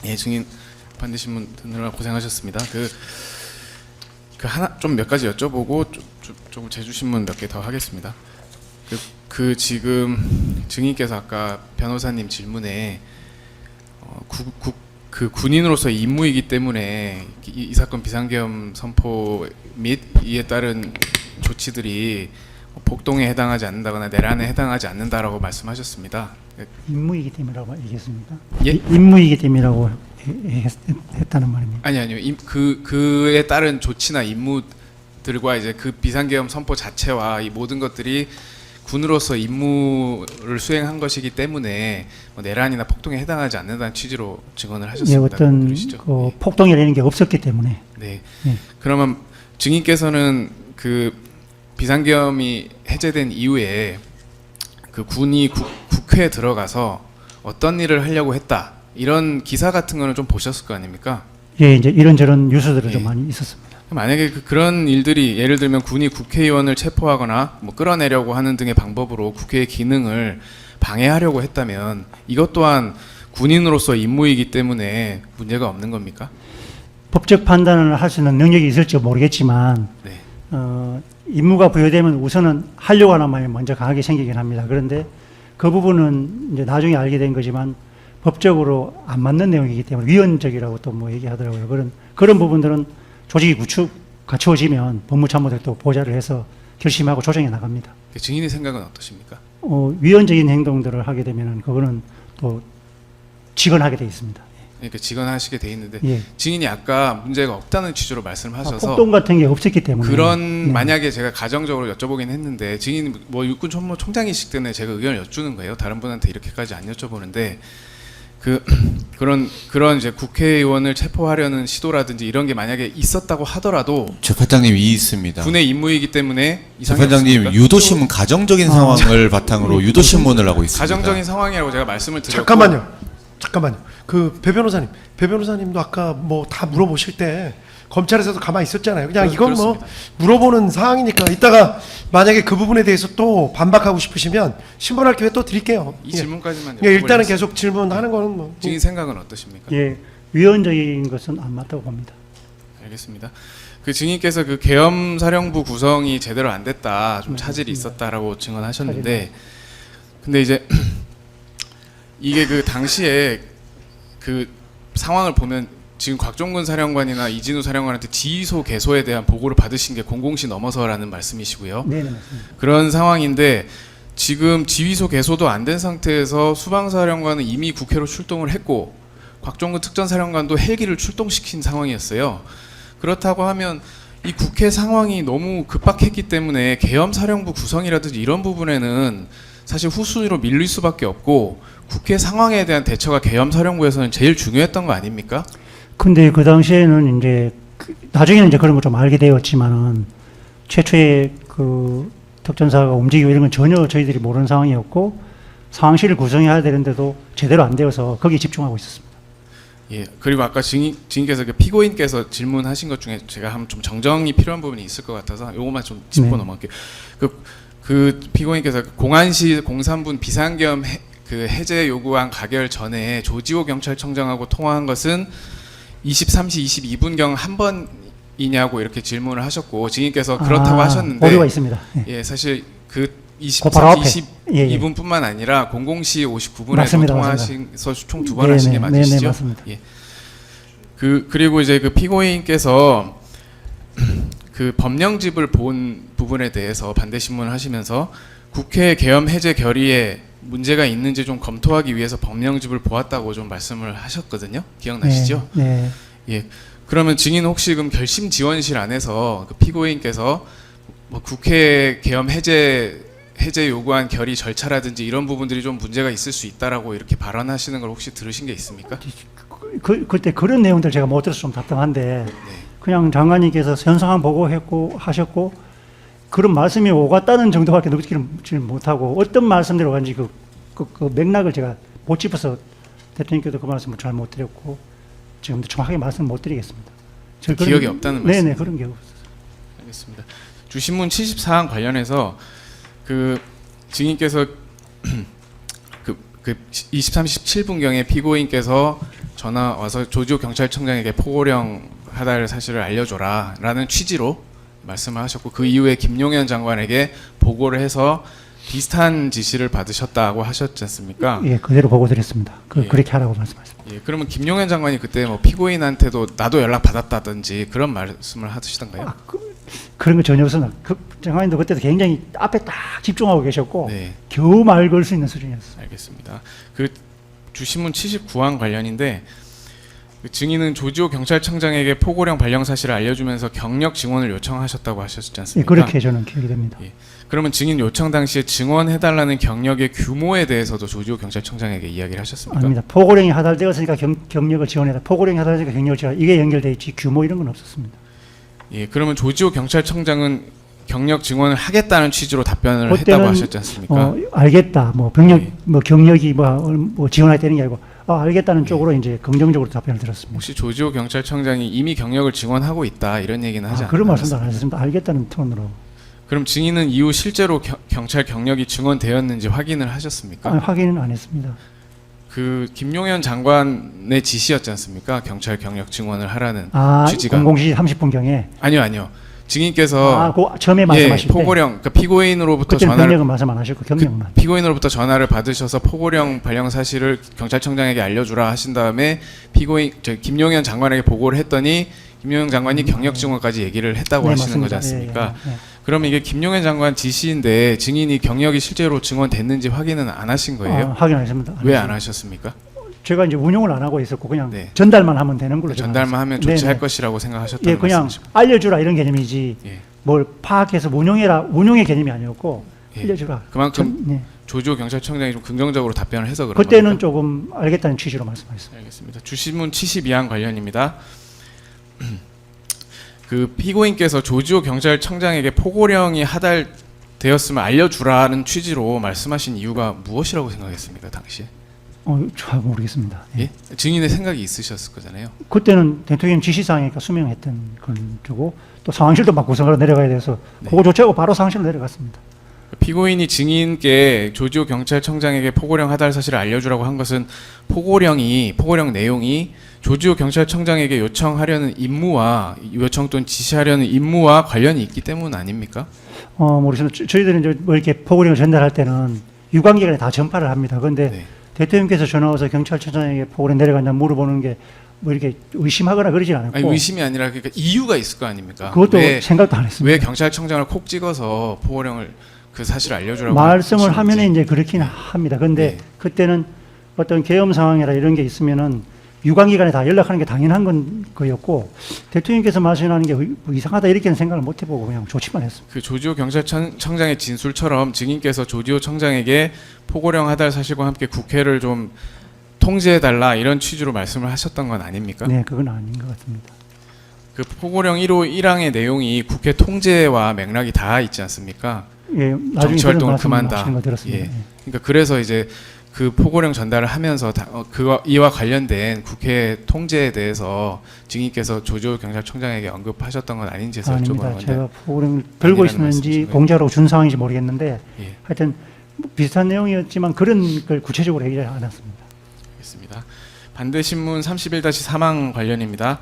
예, 증인 반대신 분 듣느라 고생하셨습니다. 하나 좀 몇 가지 여쭤보고 조금 제주신문 몇 개 더 하겠습니다. 지금 증인께서 아까 변호사님 질문에 군인으로서 임무이기 때문에 이 사건 비상계엄 선포 및 이에 따른 조치들이 복동에 해당하지 않는다거나 내란에 해당하지 않는다라고 말씀하셨습니다. 임무이기 때문이라고 얘기했습니까? 예? 임무이기 때문이라고 했다는 말입니다. 아니요. 그에 따른 조치나 임무들과 이제 그 비상계엄 선포 자체와 이 모든 것들이 군으로서 임무를 수행한 것이기 때문에 내란이나 폭동에 해당하지 않는다는 취지로 증언을 하셨습니다. 예, 어떤 예. 폭동이라는 게 없었기 때문에. 네. 예. 그러면 증인께서는 그 비상계엄이 해제된 이후에 그 군이 국회에 들어가서 어떤 일을 하려고 했다 이런 기사 같은 거는 좀 보셨을 거 아닙니까? 예, 이제 이런저런 뉴스들이 예. 좀 많이 있었습니다. 만약에 그런 일들이 예를 들면 군이 국회의원을 체포하거나 끌어내려고 하는 등의 방법으로 국회의 기능을 방해하려고 했다면 이것 또한 군인으로서 임무이기 때문에 문제가 없는 겁니까? 법적 판단을 할 수 있는 능력이 있을지 모르겠지만 네. 임무가 부여되면 우선은 하려고 하는 마음이 먼저 강하게 생기긴 합니다. 그런데 그 부분은 이제 나중에 알게 된 거지만 법적으로 안 맞는 내용이기 때문에 위헌적이라고 또 뭐 얘기하더라고요. 그런 부분들은 조직이 갖추어지면 법무참모들이 또 보좌를 해서 결심하고 조정해 나갑니다. 증인의 생각은 어떠십니까? 위헌적인 행동들을 하게 되면은 그거는 또 직언하게 돼 있습니다. 그러니까 직언하시게 돼 있는데 예. 증인이 아까 문제가 없다는 취지로 말씀하셔서 폭동 같은 게 없었기 때문에 그런 네. 만약에 제가 가정적으로 여쭤보긴 했는데 증인 육군 총장이시기 때문에 제가 의견을 여쭈는 거예요. 다른 분한테 이렇게까지 안 여쭤보는데 그런 이제 국회의원을 체포하려는 시도라든지 이런 게 만약에 있었다고 하더라도 재판장님 이 있습니다. 군의 임무이기 때문에 이상이 재판장님 없습니까? 유도신문 가정적인 상황을 바탕으로 유도신문을 하고 있습니다. 가정적인 상황이라고 제가 말씀을 드렸고 잠깐만요. 그 배 변호사님도 아까 뭐 다 물어보실 때 검찰에서도 가만히 있었잖아요. 그냥 이건 뭐 그렇습니다. 물어보는 사항이니까 이따가 만약에 그 부분에 대해서 또 반박하고 싶으시면 신문할 기회 또 드릴게요. 이 질문까지만 예, 일단은 여쭤보겠습니다. 계속 질문하는 거는 뭐 증인 생각은 어떠십니까? 예, 위헌적인 것은 안 맞다고 봅니다. 알겠습니다. 그 증인께서 그 계엄 사령부 구성이 제대로 안 됐다, 좀 차질이 있었다라고 증언하셨는데, 근데 이제 이게 그 당시에 그 상황을 보면 지금 곽종근 사령관이나 이진우 사령관한테 지휘소 개소에 대한 보고를 받으신 게 공공시 넘어서라는 말씀이시고요. 네, 맞습니다. 그런 상황인데 지금 지휘소 개소도 안 된 상태에서 수방사령관은 이미 국회로 출동을 했고 곽종근 특전사령관도 헬기를 출동시킨 상황이었어요. 그렇다고 하면 이 국회 상황이 너무 급박했기 때문에 계엄사령부 구성이라든지 이런 부분에는 사실 후순위로 밀릴 수밖에 없고 국회 상황에 대한 대처가 계엄사령부에서는 제일 중요했던 거 아닙니까? 근데 그 당시에는 이제 나중에는 이제 그런 거 좀 알게 되었지만은 최초에 그 특전사가 움직이고 이런 건 전혀 저희들이 모르는 상황이었고 상황실을 구성해야 되는데도 제대로 안 되어서 거기에 집중하고 있었습니다. 예. 그리고 아까 증인께서 그 피고인께서 질문하신 것 중에 제가 한 좀 정정이 필요한 부분이 있을 것 같아서 요것만 좀 짚고 네. 넘어갈게요. 그 피고인께서 공안시 03분 비상계엄 해제 요구안 가결 전에 조지호 경찰청장하고 통화한 것은 23시 22분경 한 번이냐고 이렇게 질문을 하셨고 증인께서 그렇다고 하셨는데 오류가 있습니다. 예. 예, 사실 그 바로 앞에. 23시 예, 예. 22분뿐만 아니라 00시 59분에도 맞습니다, 통화하셔서 총 2번 네, 하신 게 네, 맞으시죠? 네, 맞습니다. 예. 그리고 이제 그 피고인께서 그 법령집을 본 부분에 대해서 반대 신문을 하시면서 국회 계엄 해제 결의에 문제가 있는지 좀 검토하기 위해서 법령집을 보았다고 좀 말씀을 하셨거든요. 기억나시죠? 네. 예. 그러면 증인 혹시 그럼 결심 지원실 안에서 그 피고인께서 뭐 국회 계엄 해제 요구한 결의 절차라든지 이런 부분들이 좀 문제가 있을 수 있다라고 이렇게 발언하시는 걸 혹시 들으신 게 있습니까? 그때 그런 내용들 제가 못 들어서 좀 답답한데 네. 그냥 장관님께서 현상황 보고했고 하셨고 그런 말씀이 오갔다는 정도밖에 느끼지 못하고 어떤 말씀대로 간지 그 맥락을 제가 못 짚어서 대통령께도 그 말씀을 잘 못 드렸고 지금도 정확하게 말씀 못 드리겠습니다. 기억이 없다는 말씀. 네네 그런 게 없어요. 알겠습니다. 주신문 74항 관련해서 그 증인께서 그 23시 17분경에 피고인께서 전화 와서 조지호 경찰청장에게 포고령 하달 사실을 알려줘라라는 취지로 말씀을 하셨고 그 이후에 김용현 장관에게 보고를 해서 비슷한 지시를 받으셨다고 하셨지 않습니까? 예, 그대로 보고 드렸습니다. 예. 그렇게 하라고 말씀하셨습니다. 예, 그러면 김용현 장관이 그때 뭐 피고인한테도 나도 연락 받았다든지 그런 말씀을 하시던가요? 그런 거 전혀 없었나. 그 장관님도 그때도 굉장히 앞에 딱 집중하고 계셨고 네, 겨우 말 걸 수 있는 수준이었어요. 알겠습니다. 그 주신문 79항 관련인데 그 증인은 조지호 경찰청장에게 포고령 발령 사실을 알려주면서 경력 증언을 요청하셨다고 하셨지 예, 않습니까? 그렇게 저는 기억이 됩니다. 예. 그러면 증인 요청 당시에 증언해달라는 경력의 규모에 대해서도 조지호 경찰청장에게 이야기를 하셨습니까? 아닙니다. 포고령이 하달되었으니까 경력을 지원해라. 포고령이 하달되니까 경력을 지원해라. 이게 연결돼 있지 규모 이런 건 없었습니다. 예, 그러면 조지호 경찰청장은 경력 증언을 하겠다는 취지로 답변을 그때는, 했다고 하셨지 않습니까? 알겠다. 뭐 병력, 예. 뭐 경력이 뭐 지원해야 되는 게 아니고 알겠다는 쪽으로 이제 긍정적으로 답변을 들었습니다. 혹시 조지호 경찰청장이 이미 경력을 증언하고 있다 이런 얘기는 하지 그런 말씀도 안 않았습니까? 하셨습니다. 알겠다는 톤으로. 그럼 증인은 이후 실제로 경찰 경력이 증언되었는지 확인을 하셨습니까? 확인은 안 했습니다. 그 김용현 장관의 지시였지 않습니까? 경찰 경력 증언을 하라는 취지가 00시 30분경에 아니요. 증인께서 그 처음에 말씀하실 때 포고령 그러니까 피고인으로부터 그때는 전화를 경력은 말씀 안 하셨고 경력만. 피고인으로부터 전화를 받으셔서 포고령 발령 사실을 경찰청장에게 알려주라 하신 다음에 김용현 장관에게 보고를 했더니 김용현 장관이 경력 증언까지 얘기를 했다고 네, 하시는 맞습니다. 거지 않습니까? 예. 그러면 이게 김용현 장관 지시인데 증인이 경력이 실제로 증언됐는지 확인은 안 하신 거예요? 확인 안 했습니다. 왜 안 하셨습니까? 제가 이제 운용을 안 하고 있었고 그냥 네. 전달만 하면 되는 걸로 전달만 하면 생각했어요. 조치할 네네. 것이라고 생각하셨다는 예, 그냥 말씀이시고. 알려주라 이런 개념이지 예. 뭘 파악해서 운용의 개념이 아니었고 예. 알려주라. 그만큼 네. 조지호 경찰청장이 좀 긍정적으로 답변을 해서 그런 그때는 겁니까? 조금 알겠다는 취지로 말씀하셨습니다. 알겠습니다. 주신문 72항 관련입니다. 그 피고인께서 조지호 경찰청장에게 포고령이 하달되었음을 알려주라는 취지로 말씀하신 이유가 무엇이라고 생각했습니까 당시에? 잘 모르겠습니다. 예. 예? 증인의 생각이 있으셨을 거잖아요. 그때는 대통령 지시사항이니까 수명했던 건 주고 또 상황실도 막 구성하러 내려가야 돼서 네. 그거 조치하고 바로 상황실로 내려갔습니다. 피고인이 증인께 조지호 경찰청장에게 포고령 하달 사실을 알려주라고 한 것은 포고령 내용이 조지호 경찰청장에게 요청하려는 임무와 요청 또는 지시하려는 임무와 관련이 있기 때문 아닙니까? 모르겠습니다. 저희들은 이제 뭐 이렇게 포고령을 전달할 때는 유관기관에 다 전파를 합니다. 그런데 네. 대통령께서 전화 와서 경찰청장에게 포고령 내려갔냐 물어보는 게 뭐 이렇게 의심하거나 그러진 않았고 아니, 의심이 아니라 그러니까 이유가 있을 거 아닙니까? 그것도 왜, 생각도 안 했습니다. 왜 경찰청장을 콕 찍어서 포고령을 그 사실을 알려주라고 말씀을 하시는지. 하면 이제 그렇긴 합니다. 근데 네. 그때는 어떤 계엄 상황이라 이런 게 있으면은 유관기관에 다 연락하는 게 당연한 거였고 대통령께서 말씀하는 게 뭐 이상하다 이렇게는 생각을 못 해보고 그냥 조치만 했습니다. 그 조지호 경찰청장의 진술처럼 증인께서 조지호 청장에게 포고령 하달 사실과 함께 국회를 좀 통제해달라 이런 취지로 말씀을 하셨던 건 아닙니까? 네, 그건 아닌 것 같습니다. 그 포고령 1호 1항의 내용이 국회 통제와 맥락이 다 있지 않습니까? 예, 나중에 정치 그런 활동을 말씀을 금한다. 하시는 거 들었습니다. 예. 예. 그러니까 그래서 이제 그 포고령 전달을 하면서 이와 관련된 국회 통제에 대해서 증인께서 조지호 경찰청장에게 언급하셨던 건 아닌지 해서 여쭤보는 아닙니다. 건데. 제가 포고령을 들고 아니라는 있었는지 말씀이신가요? 공자로 준 상황인지 모르겠는데 예, 하여튼 뭐 비슷한 내용이었지만 그런 걸 구체적으로 얘기하지 않았습니다. 알겠습니다. 반대신문 31-3항 관련입니다.